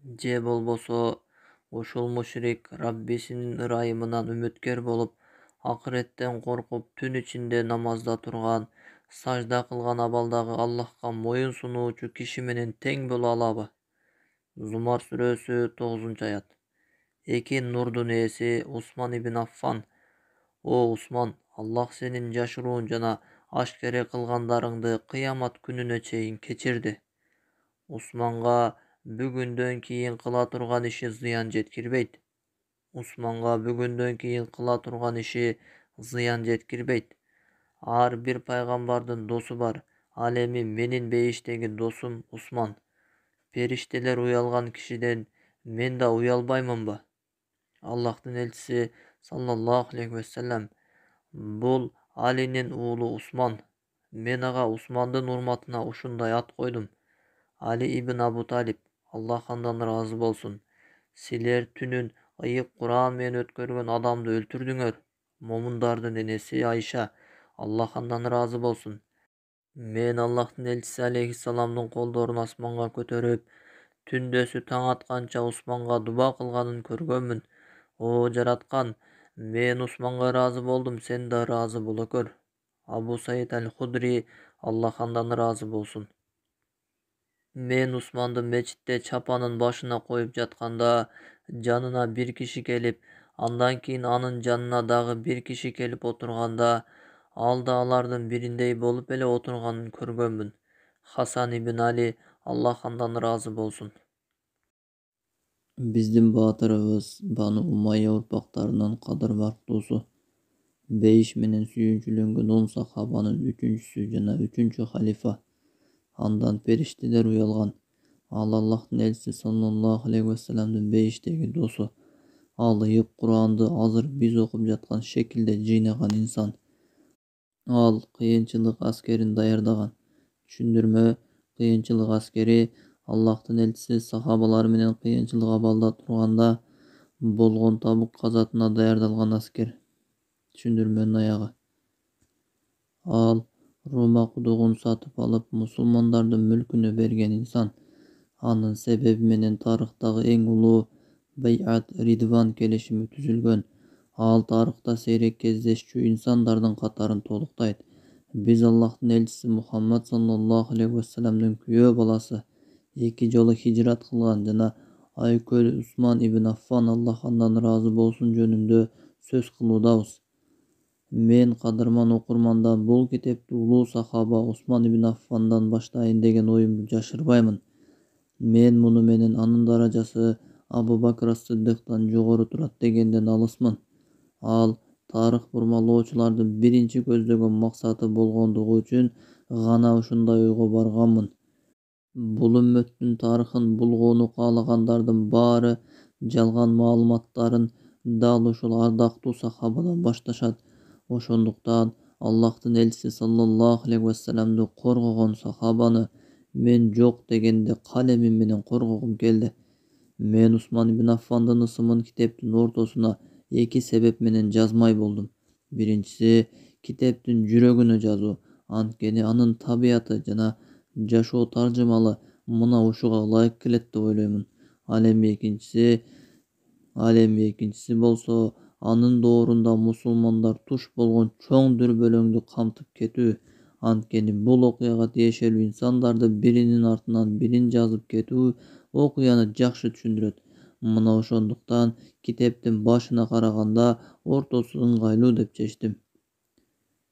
же болбосо ушул мушрик Раббисинин ырайымынан үмүткер болуп, акыреттен коркуп түн ичинде намазда турган, сажда кылган абалдагы Аллахка моюн сунуучу киши менен тең боло алабы? Зумар сүрөсү 9-аят. Эки нурдун ээси Усман ибн Аффан: О Усман, Аллах сенин жашыруун жана ашкере кылгандарыңды кыямат күнүнө чейин кечирди. Усманга бүгүндөн кийин кыла турган иши зыян жеткирбейт. Усманга бүгүндөн кийин кыла турган иши зыян жеткирбейт. Ар бир пайгамбардын досу бар. Ал эми менин бейиштеги досум Усман. Периштелер уялган кишиден мен да уялбаймынбы? Аллахтын элчиси саллаллаху алейхи вассалам: Бул Алинин уулу Усман. Мен ага Усмандын урматына ушундай ат койдум: Али ибн Абу Талиб, Аллах андан ыраазы болсун. Силер түнүн ыйык Куран менен өткөргөн адамды өлтүрдүңөр. Момундардын энеси Айша, Аллах андан ыраазы болсун. Мен Аллахтын элчиси алейхиссаламдын колдорун асманга көтөрүп, түндөсү таң атканча Усманга дуба кылганын көргөнмүн. О жараткан, мен Усманга ыраазы болдум, сен да ыраазы боло көр. Абу Саид аль-Худри, Аллах андан ыраазы болсун. Мен Усманды мечитте чапанын башына коюп жатканда, жанына бир киши келип, андан кийин анын жанына дагы бир киши келип отурганда, ал да алардын бириндей болуп эле отурганын көргөнмүн. Хасан ибн Али, Аллах андан ыраазы болсун. Биздин баатырыбыз Бану Умайя урпактарынан кадыр бактуусу, бейиш менен сүйүнчүлөнгөн 10 сахабанын 3-чүсү жана 3-чү халифа. Андан периштелер уялган. Ал Аллахтын элчиси саллаллаху алейхи вассаламдын бейиштеги досу. Ал ыйык Куранды азыр биз окуп жаткан шекилде жыйнаган инсан. Ал кыйынчылык аскерин даярдаган. Түшүндүрмө: кыйынчылык аскери Аллахтын элчиси сахабалары менен кыйынчылык абалда турганда болгон Табук казатына даярдалган аскер. Түшүндүрмөнүн аягы. Ал Рома кудугун сатып алып, мусулмандардын мүлкүнө берген инсан. Анын себеби менен тарыхтагы эң улуу Байат Ридван келишими түзүлгөн. Ал тарыхта сейрек кездешчү инсандардын катарын толуктайт. Биз Аллахтын элчиси Мухаммад саллаллаху алейхи вассаламдын күйөө баласы, 2 жолу хижрат кылган жана айкөл Усман ибн Аффан, Аллах андан ыраазы болсун, жөнүндө сөз кылуудабыз. Мен кадырман окурмандан бул китепти улуу сахаба Усман ибн Аффандан баштайын деген оюмду жашырбаймын. Мен муну менен анын даражасы Абу Бакр ас-Сыддыктан жогору турат дегенден алысмын. Ал тарых бурмалоочулардын биринчи көздөгөн максаты болгондугу үчүн гана ушундай ойго барганмын. Бул үммөттүн тарыхын булгоону каалагандардын баары жалган маалыматтарын дал ушул ардактуу сахабадан башташат. Ошондуктан Аллахтын элчиси саллаллаху алейхи вассаламды коргогон сахабаны мен жок дегенде калемим менен коргогум келди. Мен Усман ибн Аффандын ысымын китептин ортосуна 2 себеп менен жазмай болдум. Биринчиси, китептин жүрөгүнө жазуу, анткени анын табияты жана жашоо таржымалы мына ушуга ылайык келет деп ойлоймун. Ал эми экинчиси болсо, анын доорунда мусулмандар туш болгон чоң дүрбөлөңдү камтып кетүү. Анткени бул окуяга тиешелүү инсандарды биринин артынан бирин жазып кетүү окуяны жакшы түшүндүрөт. Мына ошондуктан китептин башына караганда ортосу ыңгайлуу деп чечтим.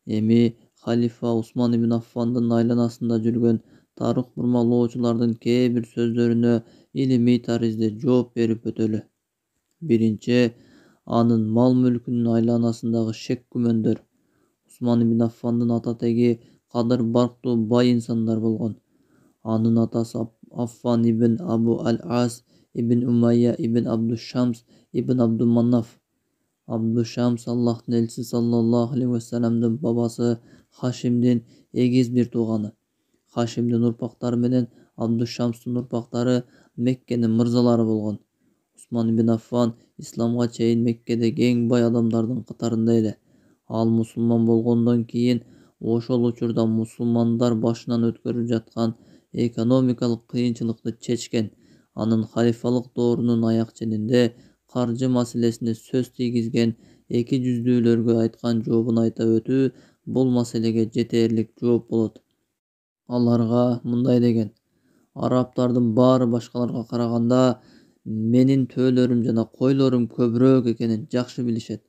Эми халифа Усман ибн Аффандын айланасында жүргөн тарых бурмалоочулардын кээ бир сөздөрүнө илимий таризде жооп берип өтөлү. Биринчи, анын мал-мүлкүнүн айланасындагы шек-күмөндөр. Усман ибн Аффандын ата-теги кадыр барктуу бай инсандар болгон. Анын атасы Аффан ибн Абу аль-Ас ибн Умайя ибн Абдуш-Шамс ибн Абдуманаф. Абдуш-Шамс Аллахтын элчиси саллаллаху алейхи вассаламдын бабасы Хашимдин эгиз бир тууганы. Хашимдин урпактары менен Абдуш-Шамстын урпактары Меккенин мырзалары болгон. Усман ибн Аффан исламга чейин Меккедеги эң бай адамдардын катарында эле. Ал мусулман болгондон кийин ошол учурда мусулмандар башынан өткөрүп жаткан экономикалык кыйынчылыкты чечкен. анын халифалык доорунун аяк ченинде каржы маселесине сөз тийгизген эки жүздүүлөргө айткан жообун айта өтүү бул маселеге жетээрлик жооп болот. Аларга мындай деген: арабтардын баары башкаларга караганда менин төөлөрүм жана койлорум көбүрөөк экенин жакшы билишет.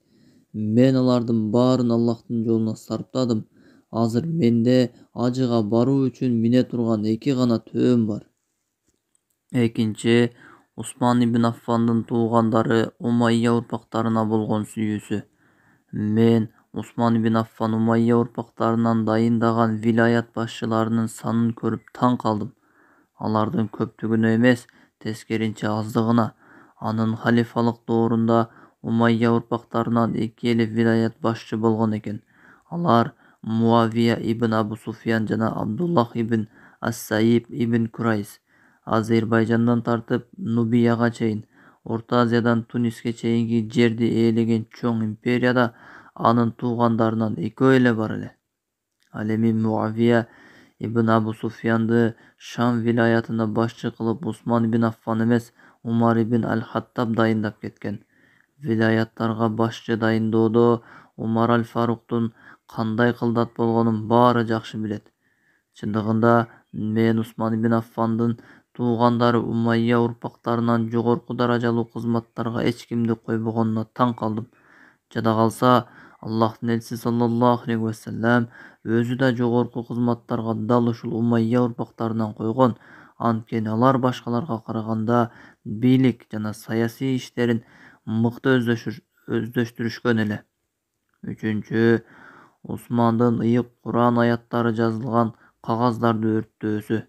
Мен алардын баарын Аллахтын жолуна сарптадым. Азыр менде ажыга баруу үчүн мине турган эки гана төөм бар. Экинчи, Усман ибн Аффандын туугандары Умайя урпактарына болгон сүйүүсү. Мен Усман ибн Аффан Умайя урпактарынан дайындаган вилаят башчыларынын санын көрүп таң калдым. Алардын көптүгүнө эмес, тескеринче аздыгына. Анын халифалык доорунда Умайя урпактарынан эки эле вилаят башчы болгон экен. Алар Муавия ибн Абу Суфьян жана Абдуллах ибн Ас-Саиб ибн Курайз. Азербайжандан тартып Нубияга чейин, Орто Азиядан Туниске чейинки жерди ээлеген чоң империяда анын туугандарынан экөө эле бар эле. Ал эми Муавия ибн Абу Суфьянды Шам вилаятына башчы кылып Усман ибн Аффан эмес, Умар ибн Аль-Хаттаб дайындап кеткен. Вилаяттарга башчы дайындоодо Умар Аль-Фаруктун кандай кылдат болгонун баары жакшы билет. Чындыгында мен Усман ибн Аффандын туугандары Умайя урпактарынан жогорку даражалуу кызматтарга эч кимди койбогонуна таң калдым. Жада калса, Аллахтын элчиси саллаллаху алейхи вассалам өзү да жогорку кызматтарга дал ушул Умайя урпактарынан койгон. Анткени алар башкаларга караганда бийлик жана саясий иштерин мыкты өздөштүрүшкөн эле. Үчүнчү, Усмандын ыйык Куран аяттары жазылган кагаздарды өрттөөсү.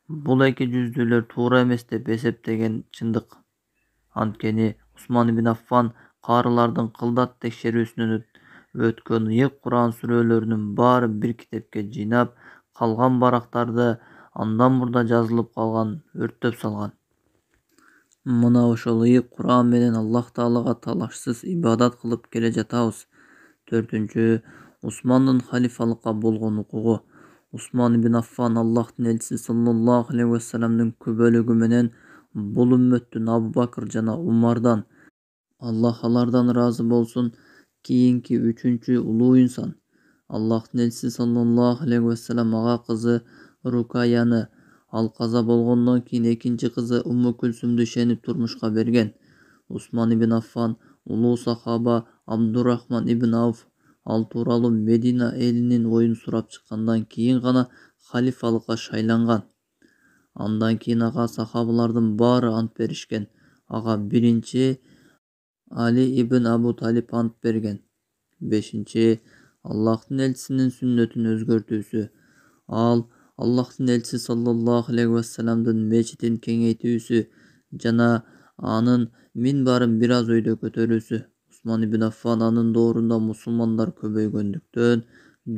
Бул эки жүздүүлөр туура эмес деп эсептеген чындык. Анткени Усман ибн Аффан карылардын кылдат текшерүүсүнөн өткөн ыйык Куран сүрөлөрүнүн баары бир китепке жыйнап, калган барактарды андан мурда жазылып калган өрттөп салган. Мына ошол ыйык Куран менен Аллах Таалага талашсыз ибадат кылып келе жатабыз. Төртүнчү, Усмандын халифалыкка болгон укугу. Усман ибн Аффан Аллахтын элчиси саллаллаху алейхи вассаламдын күбөлүгү менен бул үммөттүн Абу Бакыр жана Умардан, Аллах алардан ыраазы болсун, кийинки үчүнчү улуу инсан. Аллахтын элчиси саллаллаху алейхи вассалам ага кызы Рукаяны, ал каза болгондон кийин экинчи кызы Умму Күлсүмдү ишенип турмушка берген. Усман ибн Аффан улуу сахаба Абдурахман ибн Ауф ал тууралуу Медина элинин оюн сурап чыккандан кийин гана халифалыкка шайланган. Андан кийин ага сахабалардын баары ант беришкен. Ага биринчи Али ибн Абу Талиб ант берген. Бешинчи, Аллахтын элчисинин сүннөтүн өзгөртүүсү. Ал Аллахтын элчиси саллаллаху алейхи вассаламдын мечитин кеңейтүүсү жана анын минбарын бир аз өйдө көтөрүүсү. Усман ибн Аффан анын доорунда мусулмандар көбөйгөндүктөн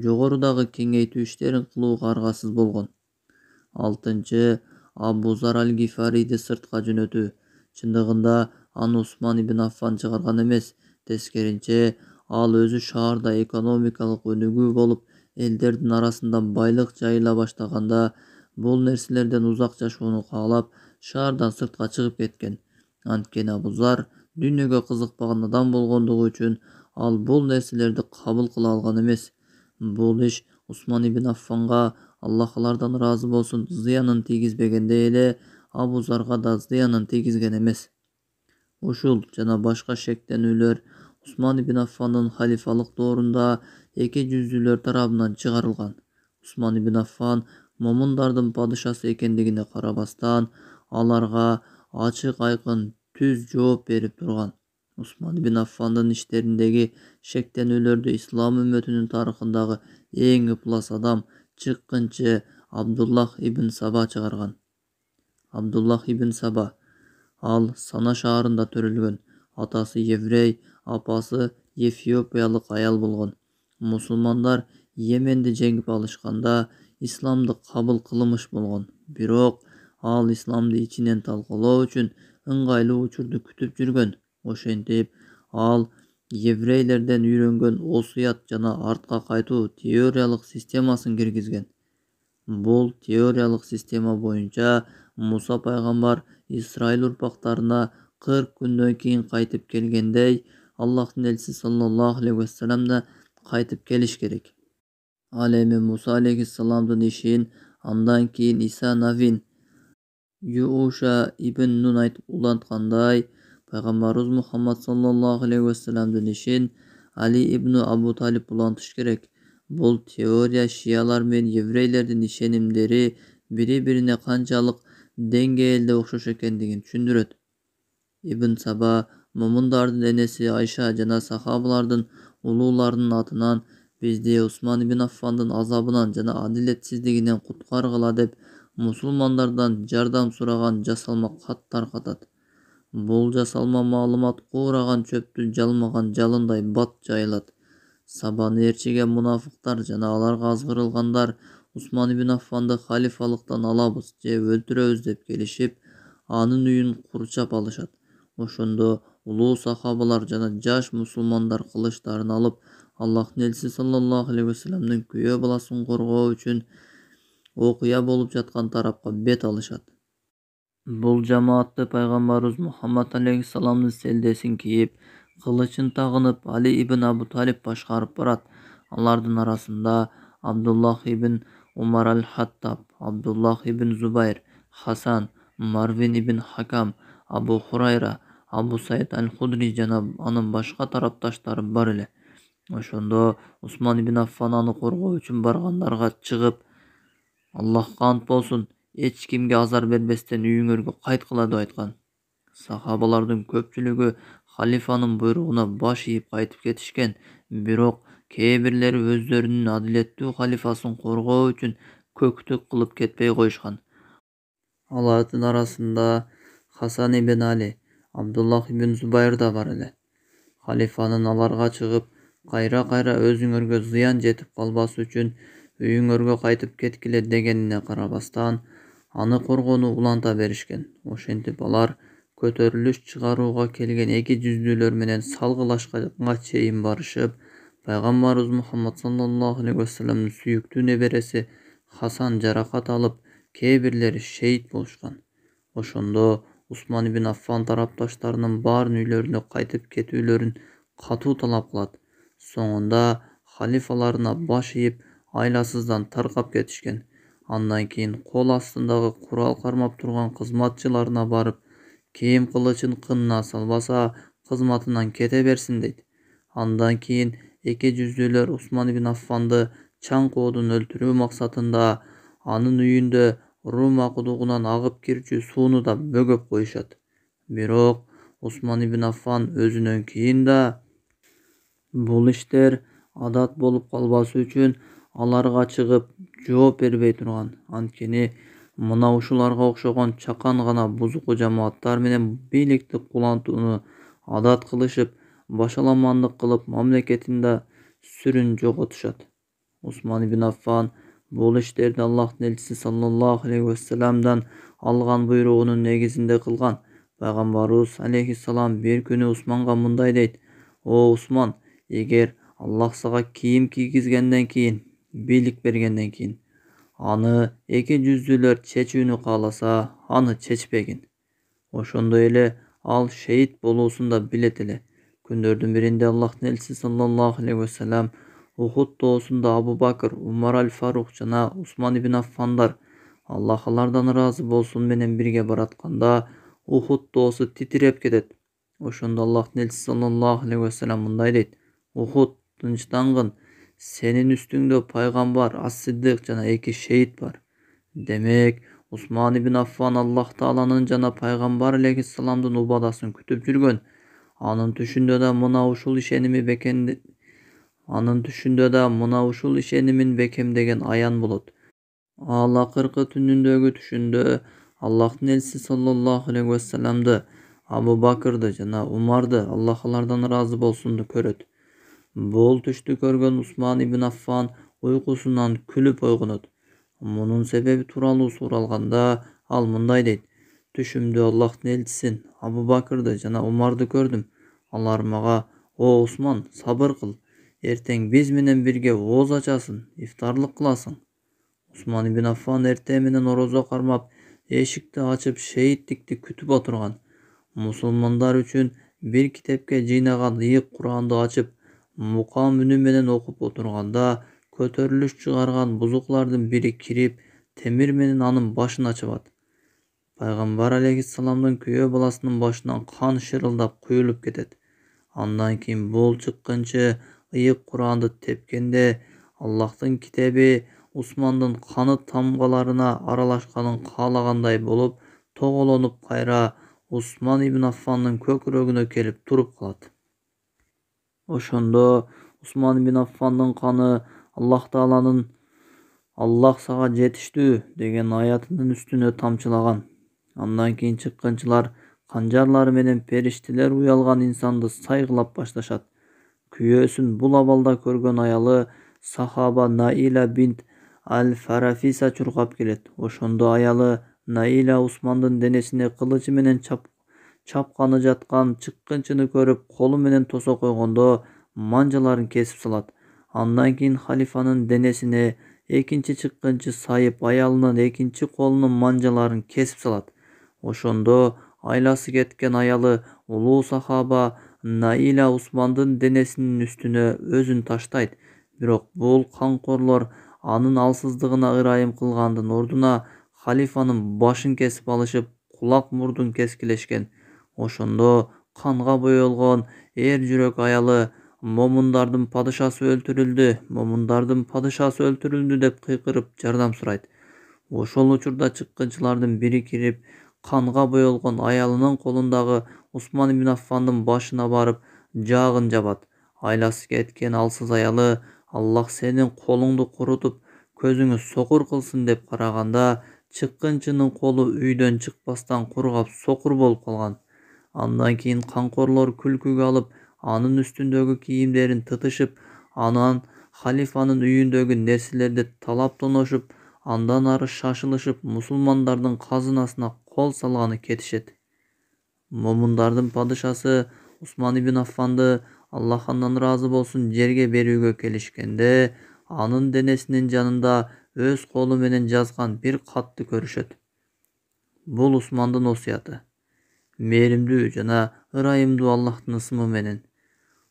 жогорудагы кеңейтүү иштерин кылууга аргасыз болгон. Алтынчы, Абу Зар аль-Гифариди сыртка жөнөтүү. Чындыгында аны Усман ибн Аффан чыгарган эмес, тескеринче ал өзү шаарда экономикалык өнүгүү болуп, элдердин арасында байлык жайыла баштаганда бул нерселерден узак жашоону каалап, шаардан сыртка чыгып кеткен. Анткени Абу Зар дүйнөгө кызыкпаган адам болгондугу үчүн ал бул нерселерди кабыл кыла алган эмес. Бул иш Усман ибн Аффанга, Аллах алардан ыраазы болсун, зыянын тийгизбегендей эле Абу Зарга да зыянын тийгизген эмес. Ушул жана башка шектенүүлөр Усман ибн Аффандын халифалык доорунда эки жүздүүлөр тарабынан чыгарылган. Усман ибн Аффан момундардын падышасы экендигине карабастан, аларга ачык айкын түз жооп берип турган. Усман ибн Аффандын иштериндеги шектенүүлөрдү ислам үммөтүнүн тарыхындагы эң ыплас адам, чыккынчы Абдуллах ибн Саба чыгарган. Абдуллах ибн Саба ал Сана шаарында төрөлгөн. Атасы еврей, апасы эфиопиялык аял болгон. Мусулмандар Йеменди жеңип алышканда исламды кабыл кылмыш болгон. Бирок ал исламды ичинен талкуулоо үчүн ыңгайлуу учурду күтүп жүргөн. Ошентип, ал еврейлерден үйрөнгөн осуят жана артка кайтуу теориялык системасын киргизген. Бул теориялык система боюнча Musa пайғамбар Исраил урпактарына 40 күндөн кийин кайтып келгендей, Аллахтын элчиси саллаллаху алейхи вассалам да кайтып келиш керек. Ал эми Муса алейхиссаламдын ишин андан кийин Иса навин Юуша ибн Нун айтып уланткандай, пайгамбарыбыз Мухаммад саллаллаху алейхи вассаламдын ишин Али ибн Абу Талиб улантыш керек. Бул теория шиялар менен еврейлердин ишенимдери бири-бирине канчалык деңгээлде окшош экендигин түшүндүрөт. Ибн Саба момундардын энеси Айша жана сахабалардын улууларынын атынан бизди Усман ибн Аффандын азабынан жана адилетсиздигинен куткаргыла деп мусулмандардан жардам сураган жасалма кат таркатат. Бул жасалма маалымат куураган чөптү жалмаган жалындай бат жайылат. Сабаны ээрчиген мунафыктар жана аларга азгырылгандар Усман ибн Аффанды халифалыктан алабыз же өлтүрөбүз деп келишип, анын үйүн курчап алышат. Ошондо улуу сахабалар жана жаш мусулмандар кылычтарын алып, Аллахтын элчиси саллаллаху алейхи вассаламдын күйөө баласын коргоо үчүн окуя болуп жаткан тарапка бет алышат. Бул жамаатты пайгамбарыбыз Мухаммад алейхиссаламдын селдесин кийип, кылычын тагынып Али ибн Абу Талиб башкарып барат. Алардын арасында Абдуллах ибн Умар аль-Хаттаб, Абдуллах ибн Зубайр, Хасан, Марвин ибн Хакам, Абу Хурайра, Абу Саид аль-Худри жана анын башка тарапташтары бар эле. Ошондо Усман ибн Аффан аны коргоо үчүн баргандарга чыгып, Аллахка ант болсун, эч кимге азар бербестен үйүңөргө кайткыла деп айткан. Сахабалардын көпчүлүгү халифанын буйругуна баш ийип кайтып кетишкен, бирок кээ бирлери өздөрүнүн адилеттүү халифасын коргоо үчүн көктүк кылып кетпей коюшкан. Алардын арасында Хасан ибн Али, Абдуллах ибн Зубайр да бар эле. Халифанын аларга чыгып, кайра-кайра өзүңөргө зыян жетип калбас үчүн үйүңөргө кайтып кеткиле дегенине карабастан, аны коргоону уланта беришкен. Ошентип алар көтөрүлүш чыгарууга келген эки жүздүүлөр менен салгылашканга чейин барышып, пайгамбарыбыз Мухаммад саллаллаху алейхи вассаламдын сүйүктүү небереси Хасан жаракат алып, кээ бирлери шейит болушкан. Ошондо Усман ибн Аффан тарапташтарынын баарын үйлөрүнө кайтып кетүүлөрүн катуу талап кылат. Соңунда халифаларына баш ийип, айласыздан таркап кетишкен. Андан кийин кол астындагы курал кармап турган кызматчыларына барып, ким кылычын кынына салбаса, кызматынан кете берсин дейт. Андан кийин эки жүздүүлөр Усман ибн Аффанды чаңкоодун өлтүрүү максатында анын үйүндө Рум акудугунан агып кирчү сууну да бөгөп коюшат. Бирок Усман ибн Аффан өзүнөн кийин да бул иштер адат болуп калбас үчүн аларга чыгып жооп бербей турган. Анткени мына ушуларга окшогон чакан гана бузуку жамааттар менен бийликти кулантууну адат кылышып, башаламандык кылып мамлекетинде сүрүн жоготушат. Усман ибн Аффан бул иштерди Аллахтын элчиси саллаллаху алейхи вассаламдан алган буйругунун негизинде кылган. Пайгамбарыбыз алейхиссалам бир күнү Усманга мындай дейт: "О Усман, эгер Аллах сага кийим кийгизгенден кийин, бийлик бергенден кийин, аны эки жүздүүлөр чечүүнү кааласа, аны чечпегин. Ошондой эле ал шейит болуусун да билет эле." Күндөрдүн биринде Аллахтын элчиси саллаллаху алейхи вассалам Ухуд тоосунда Абу Бакр, Умар аль-Фарук жана Усман ибн Аффандар, Аллах алардан ыраазы болсун, менен бирге баратканда Ухуд тоосу титиреп кетет. Ошондо Аллахтын элчиси саллаллаху алейхи вассалам мындай дейт: "Ухуд, тынчтангын, сенин үстүңдө пайгамбар, ас-Сиддык жана эки шейит бар." Демек, Усман ибн Аффан Аллах Тааланын жана пайгамбар алейхиссаламдын убадасын күтүп жүргөн. Анын түшүндө да мына ушул ишенимин бекемдеген аян болот. Ал акыркы түнүндөгү түшүндө Аллахтын элчиси саллаллаху алейхи вассаламды, Абу Бакрды жана Умарды, Аллах алардан ыраазы болсунду көрөт. Бул түштү көргөн Усман ибн Аффан уйкусунан күлүп ойгонот. Мунун себеби тууралуу суралганда ал мындай дейт: "Түшүмдө Аллахтын элчисин, Абу Бакрды жана Умарды көрдүм. Алар мага: 'О Усман, сабыр кыл, эртең биз менен бирге ооз ачасың, ифтарлык кыласың.' Усман ибн Аффан эртең менен орозо кармап, эшикти ачып шейиттикти күтүп отурган. Мусулмандар үчүн бир китепке жыйнаган ыйык Куранды ачып, мукам үнү менен окуп отурганда, көтөрүлүш чыгарган бузуклардын бири кирип, темир менен анын башын ачыбат. Пайгамбар алейхиссаламдын күйөө баласынын башынан кан шырылдап куюлуп кетет. Андан кийин бул чыккынчы ыйык Куранды тепкенде, Аллахтын китеби Усмандын каны тамгаларына аралашканын каалагандай болуп, тоголонуп кайра Усман ибн Аффандын көкүрөгүнө келип туруп калат. Ошондо Усман ибн Аффандын каны Аллах Тааланын «Аллах сага жетиштүү» деген аятынын үстүнө тамчылаган. Андан кийин чыккынчылар канжарлары менен периштелер уялган инсанды сайгылап башташат. Күйөөсүн бул абалда көргөн аялы сахаба Наиля бинт Аль-Фарафиса чуркап келет. Ошондо аялы Наиля Усмандын денесине кылычы менен чапканы жаткан чыккынчыны көрүп, колу менен тосо койгондо манжаларын кесип салат. Андан кийин халифанын денесине экинчи чыккынчы сайып, аялынын экинчи колунун манжаларын кесип салат. Ошондо айласы кеткен аялы улуу сахаба Наиля Усмандын денесинин үстүнө өзүн таштайт. Бирок бул канкорлор анын алсыздыгына ырайым кылгандын ордуна халифанын башын кесип алышып, кулак мурдун кескилешкен. Ошондо канга боелгон эр жүрөк аялы «Момундардын падышасы өлтүрүлдү, момундардын падышасы өлтүрүлдү» деп кыйкырып жардам сурайт. Ошол учурда чыккынчылардын бири кирип, канга боелгон аялынын колундагы Усман ибн Аффандын башына барып, жаагын жабат. Айласы кеткен алсыз аялы «Аллах сенин колуңду курутуп, көзүңү сокур кылсын» деп караганда, чыккынчынын колу үйдөн чыкпастан кургап сокур болуп калган. Андан кийин канкорлор күлкүгө алып, анын үстүндөгү кийимдерин тытышып, анан халифанын үйүндөгү нерселерди талап тоношуп, андан ары шашылышып, мусулмандардын казынасына кол салганы кетишет. Момундардын падышасы Усман ибн Аффанды Аллах андан ыраазы болсун жерге берүүгө келишкенде, анын денесинин жанында өз колу менен жазган бир катты көрүшөт. Бул Усмандын осуяты. Мээримдүү жана ырайымдуу Аллахтын ысымы менен.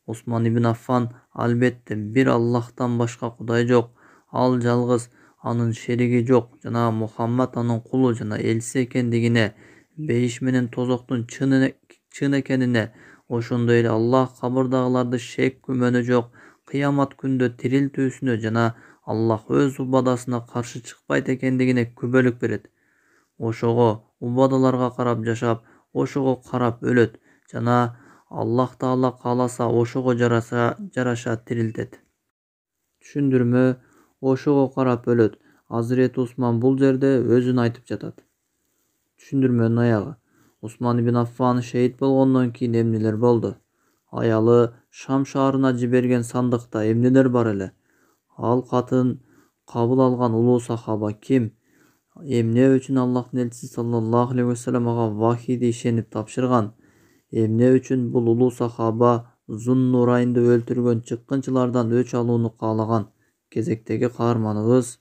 Усман ибн Аффан албетте бир Аллахтан башка кудай жок, ал жалгыз, анын шериги жок жана Мухаммад анын кулу жана элчиси экендигине, бейиш менен тозоктун чын экенине, ошондой эле Аллах кабырдагыларды шек күмөнү жок, кыямат күндө тирилтүүсүнө жана Аллах өз убадасына каршы чыкпайт экендигине күбөлүк берет. Ошого убадаларга карап жашап, ошого карап өлөт жана Аллах Таала кааласа ошого жараша тирилтет. Түшүндүрмө: ошого карап өлөт. Азирети Усман бул жерде өзүн айтып жатат. Түшүндүрмөнүн аягы: Усман ибн Аффан шейит болгондон кийин эмнелер болду? Аялы Шам шаарына жиберген сандыкта эмнелер бар эле? Ал катын кабыл алган улуу сахаба ким? Эмне үчүн Аллахтын элчиси саллаллаху алейхи вассалам ага вахийди ишенип тапшырган? Эмне үчүн бул улуу сахаба Зун-Нурайнды өлтүргөн чыккынчылардан өч алууну каалаган? Кезектеги каарманыбыз